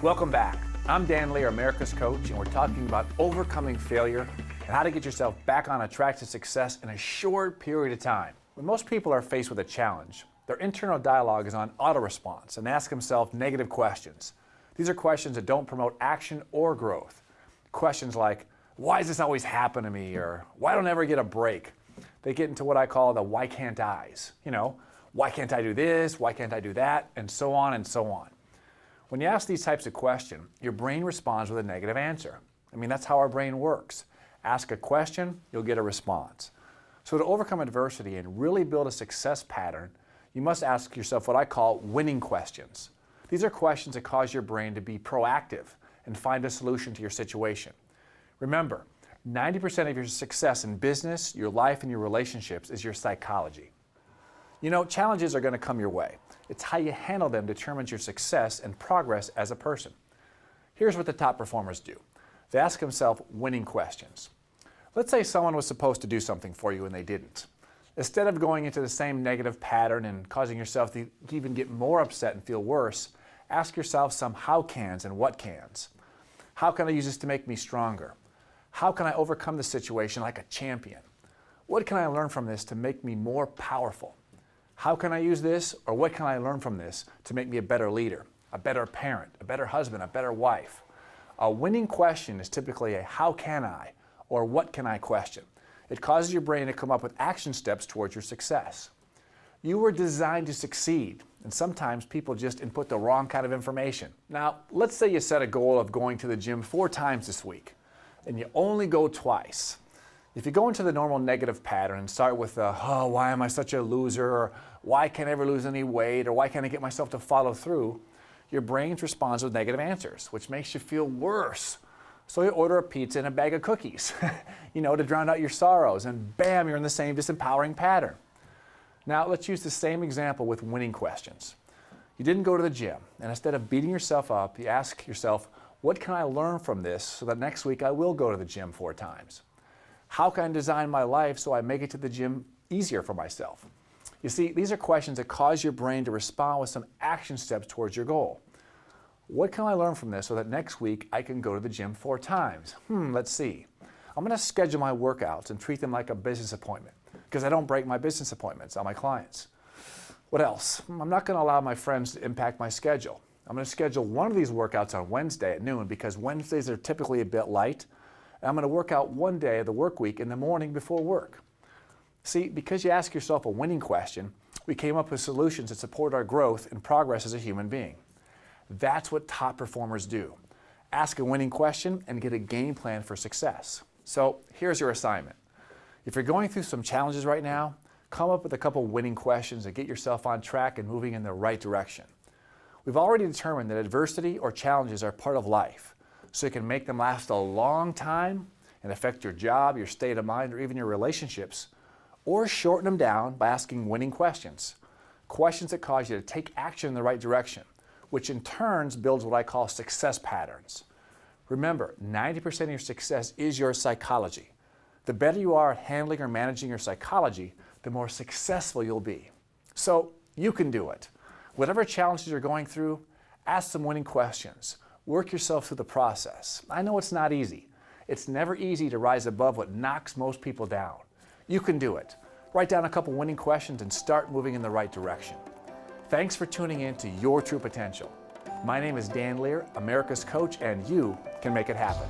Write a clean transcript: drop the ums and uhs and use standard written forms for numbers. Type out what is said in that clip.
Welcome back. I'm Dan Lier, America's coach, and we're talking about overcoming failure and how to get yourself back on a track to success in a short period of time. When most people are faced with a challenge, their internal dialogue is on auto-response and ask themselves negative questions. These are questions that don't promote action or growth. Questions like, why does this always happen to me? Or why don't I ever get a break? They get into what I call the why can't I's. Why can't I do this? Why can't I do that? And so on and so on. When you ask these types of questions, your brain responds with a negative answer. That's how our brain works. Ask a question, you'll get a response. So to overcome adversity and really build a success pattern, you must ask yourself what I call winning questions. These are questions that cause your brain to be proactive and find a solution to your situation. Remember, 90% of your success in business, your life, and your relationships is your psychology. Challenges are going to come your way. It's how you handle them determines your success and progress as a person. Here's what the top performers do. They ask themselves winning questions. Let's say someone was supposed to do something for you and they didn't. Instead of going into the same negative pattern and causing yourself to even get more upset and feel worse, ask yourself some how cans and what cans. How can I use this to make me stronger? How can I overcome the situation like a champion? What can I learn from this to make me more powerful? How can I use this, or what can I learn from this to make me a better leader, a better parent, a better husband, a better wife? A winning question is typically a how can I, or what can I question. It causes your brain to come up with action steps towards your success. You were designed to succeed, and sometimes people just input the wrong kind of information. Now, let's say you set a goal of going to the gym 4 times this week, and you only go twice. If you go into the normal negative pattern and start with, why am I such a loser, or why can't I ever lose any weight, or why can't I get myself to follow through, your brain responds with negative answers, which makes you feel worse. So you order a pizza and a bag of cookies, to drown out your sorrows, and bam, you're in the same disempowering pattern. Now let's use the same example with winning questions. You didn't go to the gym, and instead of beating yourself up, you ask yourself, what can I learn from this so that next week I will go to the gym 4 times? How can I design my life so I make it to the gym easier for myself? You see, these are questions that cause your brain to respond with some action steps towards your goal. What can I learn from this so that next week I can go to the gym 4 times? Let's see. I'm going to schedule my workouts and treat them like a business appointment because I don't break my business appointments on my clients. What else? I'm not going to allow my friends to impact my schedule. I'm going to schedule one of these workouts on Wednesday at noon because Wednesdays are typically a bit light. And I'm going to work out one day of the work week in the morning before work. See, because you ask yourself a winning question, we came up with solutions that support our growth and progress as a human being. That's what top performers do. Ask a winning question and get a game plan for success. So here's your assignment. If you're going through some challenges right now, come up with a couple winning questions and get yourself on track and moving in the right direction. We've already determined that adversity or challenges are part of life, so you can make them last a long time and affect your job, your state of mind, or even your relationships, or shorten them down by asking winning questions. Questions that cause you to take action in the right direction, which in turn builds what I call success patterns. Remember, 90% of your success is your psychology. The better you are at handling or managing your psychology, the more successful you'll be. So you can do it. Whatever challenges you're going through, ask some winning questions. Work yourself through the process. I know it's not easy. It's never easy to rise above what knocks most people down. You can do it. Write down a couple winning questions and start moving in the right direction. Thanks for tuning in to Your True Potential. My name is Dan Lier, America's coach, and you can make it happen.